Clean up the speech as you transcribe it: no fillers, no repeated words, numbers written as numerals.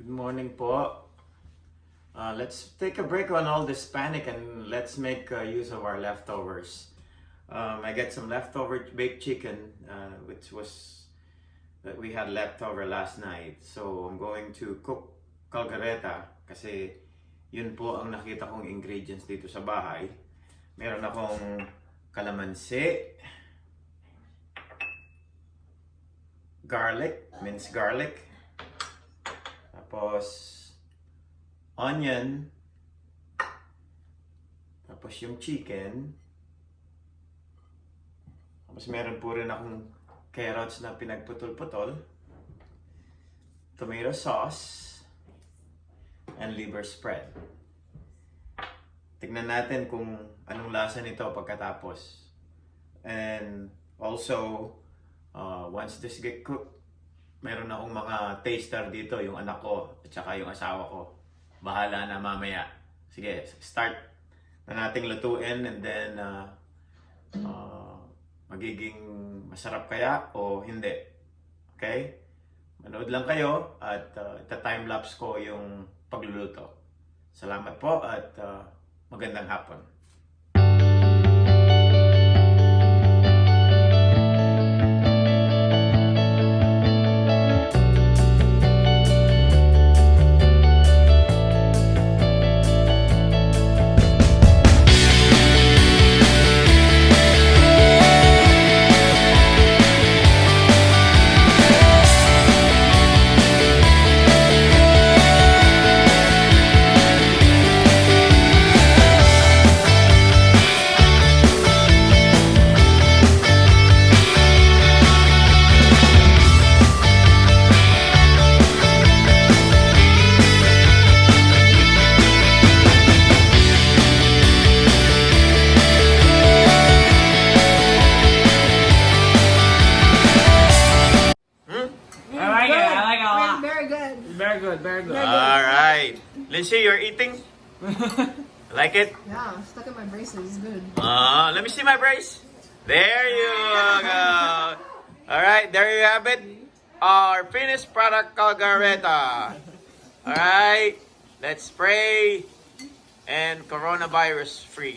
Good morning po. Let's take a break on all this panic and let's make use of our leftovers. I got some leftover baked chicken, which was that we had leftover last night. So I'm going to cook Caldereta kasi yun po ang nakita kong ingredients dito sa bahay. Meron akong kalamansi, garlic, minced garlic, tapos onion, tapos yung chicken, tapos meron po rin akong carrots na pinagputol-putol, tomato sauce, and liver spread. Tignan natin kung anong lasa nito pagkatapos. And also, once this get cooked, meron akong mga taster dito, yung anak ko at saka yung asawa ko. Bahala na mamaya. Sige, start na nating lutuin and then magiging masarap kaya o hindi. Okay? Manood lang kayo at ita-timelapse ko yung pagluluto. Salamat po at magandang hapon. Very good. All right. Lindsay, you're eating? Like it? Yeah, stuck in my braces. It's good. Let me see my brace. There you go. All right, there you have it. Our finished product, Caldereta. All right, let's pray and coronavirus free.